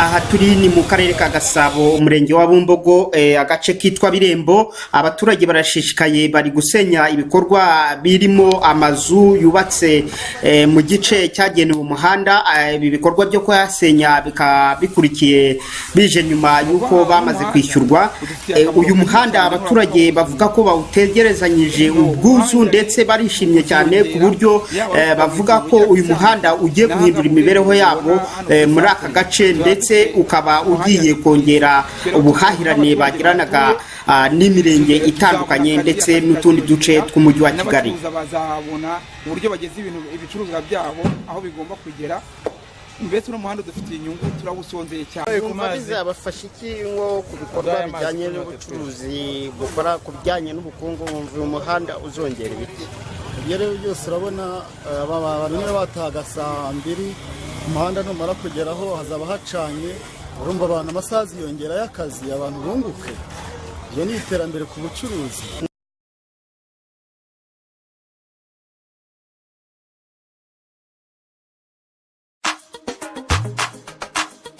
aha turi ni mu karere ka Gasabo umurenge wa Bumbogo agace kitwa Birembo. Abaturage barashishikaye bari gusenya ibikorwa birimo amazu yubatse mu gice cyagenewe umuhanda. Ibi bikorwa byo kwasenya bikurikiye bije nyuma yuko bamaze kwishyurwa. Uyu muhanda abaturage bavuga ko bawutegerezanyije ubwuzu ndetse barishimye cyane ku buryo bavuga ko uyu muhanda ugiye guhindura imibereho yabo muri aka gace, ndetse ukaba ugiye kongera ubuhahirane bagiranaga n'imirenge itandukanye ndetse n'utundi duce tw'umujyi wa Kigali. Bazabona uburyo bageze ibicuruzwa byabo aho bigomba kugera. Mbese n'umuhanda dufitiye inyungu, turawusonzeye cyane. Bizabafasha iki nko ku bikorwa bijyanye n'ubucuruzi, gukora ku bijyanye n'ubukungu? Mu muhanda uzongera ibiki? Ibyo rero byose urabona abantu bataga saa 2 umuhanda numara kugeraho hazaba hacanye, urumva abantu amasaha yongera y'akazi, abantu bunguke. Iyo ni iterambere ku bucuruzi.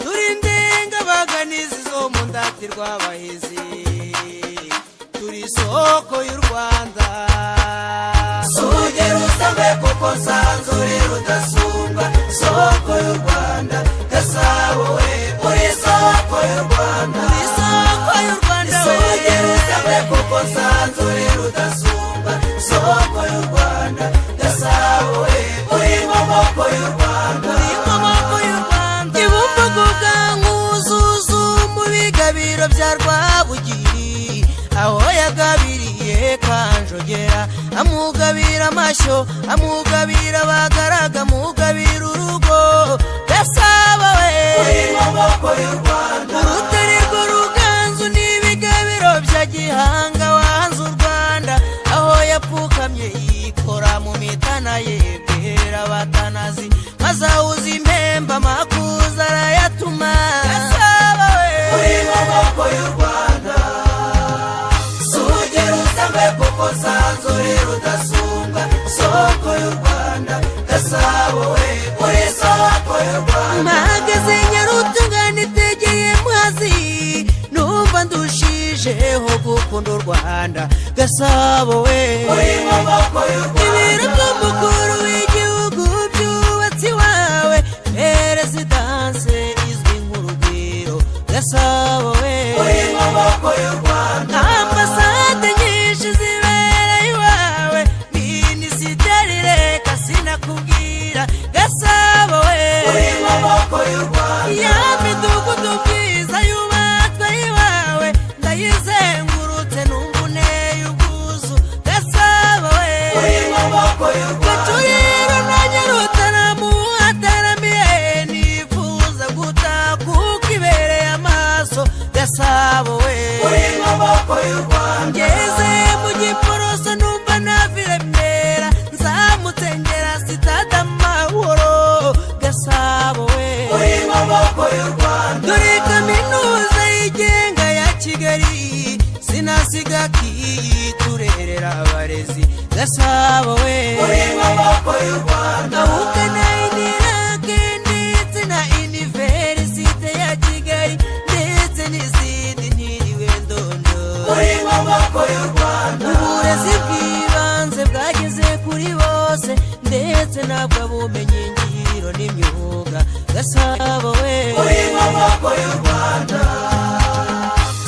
Turindenga baganizi zo mu ndatirwa abahizi, turi soko y'u Rwanda. Sugera usambe kuko sanzure rudasumbwa, soko y'u Rwanda. Gasabo we uri soko y'u Rwanda, uri soko y'u Rwanda. Sugera usambe kuko sanzure rudasumbwa, soko y'u Rwanda. Gasabo we uri maboko y'u Rwanda, uri maboko y'u Rwanda. Ibumbogo bwankuzuzu mu bigabiro bya Rwabugiri, aho yagabiriye Kanjogera, amugabira amashyo, amugabira bagaraga, amugabira urugo. Gasabo we uri maboko y'u Rwanda, urutererwa ruganzu n'ibigabiro bya Gihanga wanze u Rwanda, aho yapfukamye yikora mu mitana yebwera abatanazi, maze awuza impemba amakuza arayatuma. Gasabo we uri maboko y'u Rwanda, sugera usambe kuko sanzure rudasumbwa, soko y'u Rwanda. Gasabo we uri soko y'u Rwanda. Mpagaze Nyarutungana itegeye Muhazi, numva ndushijeho gukunda u Rwanda. Gasabo we uri maboko y'u Rwanda, ibiro by'umukuru w'igihugu byubatse iwawe, perezidanse izwi nk'urugwiro. Gasabo we uri maboko y'u Rwanda, ambasade nyinshi zibera iwawe, minisiteri reka sinakubwira. Gasabo we uri maboko y'u Rwanda, ya midugudu myiza yubatswe iwawe, ndayizengurutse numva uneye ubwuzu. Gasabo we uri maboko y'u Rwanda, Gacuriro na Nyarutaramu hataramiye, nifuza gutaha kuko ibereye amaso. Gasabo we uri maboko y'u Rwanda, ngeze mu Giporoso numva naviremera, nzamutse ngera sitade Amahoro. Gasabo we uri maboko y'u Rwanda, dore kaminuza yigenga ya Kigali, sinasiga kiyi turerera abarezi. Gasabo we uri maboko y'u Rwanda, ahukana inirake ndetse na Universite ya Kigali, ndetse n'izindi ntiriwe ndondo. Uri maboko y'u Rwanda, uburezi bw'ibanze bwageze kuri bose, ndetse n'abw'ubumenyi ngiro n'imyuga. Gasabo we uri maboko y'u Rwanda,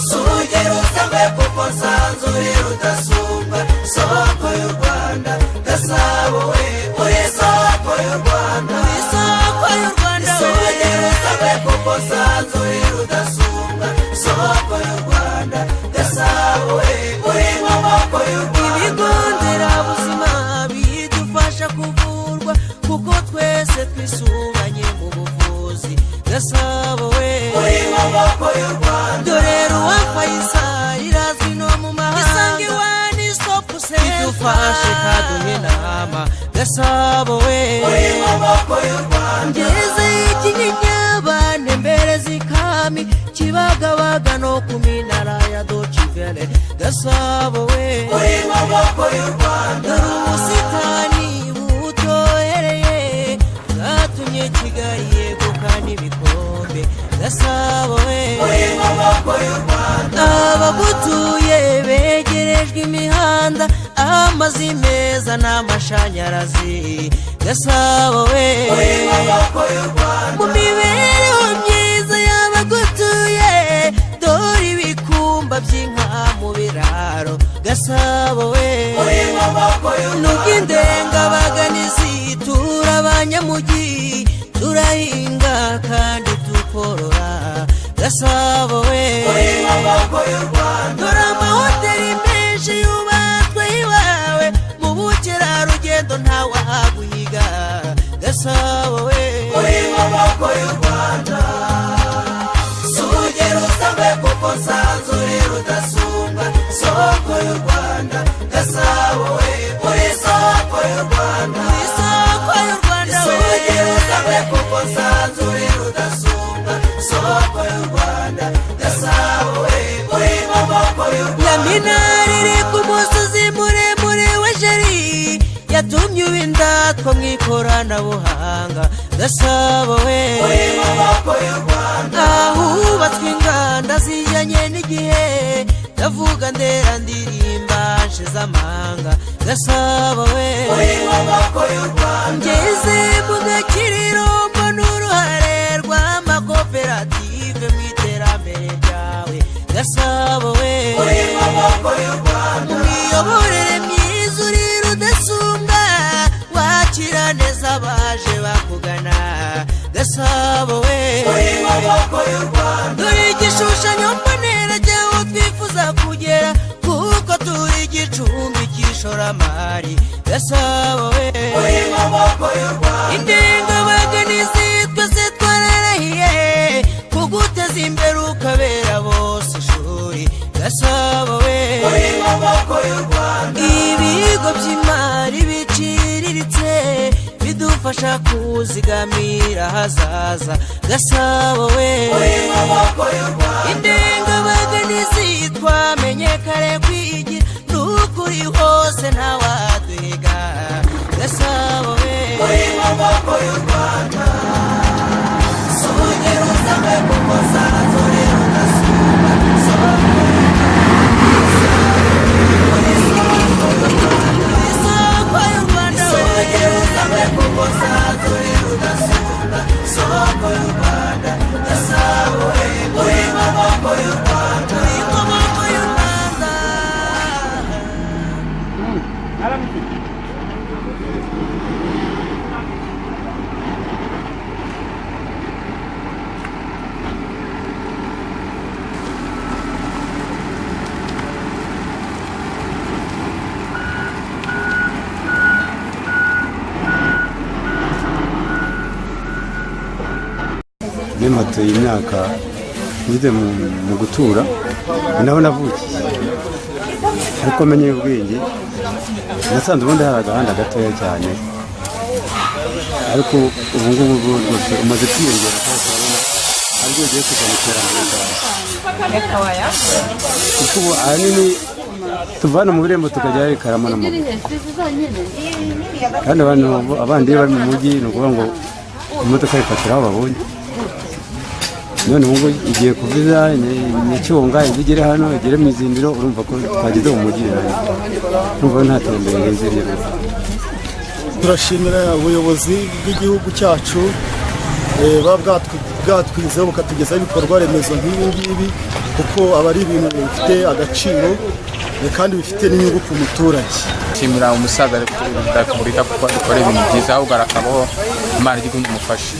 sugera usambe kuko sanzure rudasumbwa, soko y'u Rwanda. Gasabo we uri soko y'u Rwanda, uri soko y'u Rwanda. Sugera usambe kuko sanzure rudasumbwa, soko y'u Rwanda. Gasabo we uri maboko y'u Rwanda, ibigo nderabuzima bidufasha kuvurwa kuko twese twisubanye mu buvuzi. Gasabo we uri maboko y'u Rwanda, dore Ruwa Faisal irazwi no mu mahanga, Isange One Stop Center idufashe kaduha inama. Gasabo we uri maboko y'u Rwanda, ngeze Ikinyinya mbere zikami, Kibagabaga no ku minara ya Docivele. Gasabo we uri maboko y'u Rwanda, dore ubusitani butohereye bwatumye Kigali yegukana ibikombe. Gasabo amazi meza n'amashanyarazi Gasabo we mu mibereho myiza y'abagutuye dore ibikumba by'inka mu biraro Gasabo we n'ubw'indengabaganizi turabanyamugi turahinga kandi tukorora Gasabo we dore amahoteli menshi yubatswe iwawe mu bukerarugendo ntawaguhiga Gasabo we sugera usambe kuko nsanzure rudasumbwa soko y'u Rwanda Gasabo we uri soko y'u Rwanda uri soko y'u Rwanda sugera usambe kuko nsanzure rudasumbwa soko y'u Rwanda Gasabo we uri maboko y'u Rwanda Nyaminari iri ku musozi muremure wa Jeri yatumye ubindatwa mu ikoranabuhanga Gasabo we uri maboko y'u Rwanda ahubatswe inganda zijyanye n'igihe ndavuga ndera ndirimba nshize amanga Gasabo we uri maboko y'u Rwanda ngeze mu Gakiriro mbona uruhare rw'amakoperative mu iterambere ryawe Gasabo we uri maboko y'u Rwanda imiyoborere myiza uri rudasumbwa wakira neza abaje bakugana Gasabo we uri maboko y'u Rwanda dore igishushanyo mbonera cyaho twifuza kugera kuko turi igicumbi cy'ishoramari Gasabo we uri maboko y'u Rwanda indengabaganizi twese twararahiye kuguteza imbere ukabera bose ishuri Gasabo we uri maboko y'u Rwanda ibigo by'imari biciriritse bidufasha kuzigamira hazaza Gasabo we uri maboko y'u Rwanda indengabaganizi twamenye kare kwigira n'ukuri hose ntawaduhiga Gasabo we uri maboko y'u Rwanda sugera usambe kuko nsanzure rudasumbwa soko y'u Rwanda sugera usambe kuko nsanzure rudasumbwa soko y'u Rwanda Gasabo we uri maboko y'u Rwanda uri maboko y'u Rwanda Nimatuye imyaka ngize mu gutura naho navukiye ariko menye ubwenge nasanze ubundi hari agahanda gatoya cyane ariko ubu ngubu rwose umaze kwiyongera kandi urabona aribwo ugiye kujya mu iterambere ryawe kuko ubu ahanini tuvana mu birembo tukajya i Karama n'amaguru kandi abandi iyo bari mu mujyi ni ukuvuga ngo imodoka yifatira aho babonye none ubu igiye kuviza Nyacyonga igere hano igere mu Izindiro urumva ko twageze mu mujyi urumva nta terambere rirenze rero turashimira ubuyobozi bw'igihugu cyacu bwatwizeho bukatugezaho ibikorwa remezo nk'ibi ngibi kuko aba ari ibintu bifite agaciro kandi bifite n'inyungu ku muturage nshimira umusaza Repubulika kuko akora ibintu byiza ahubwo arakabaho Imana ijye imufasha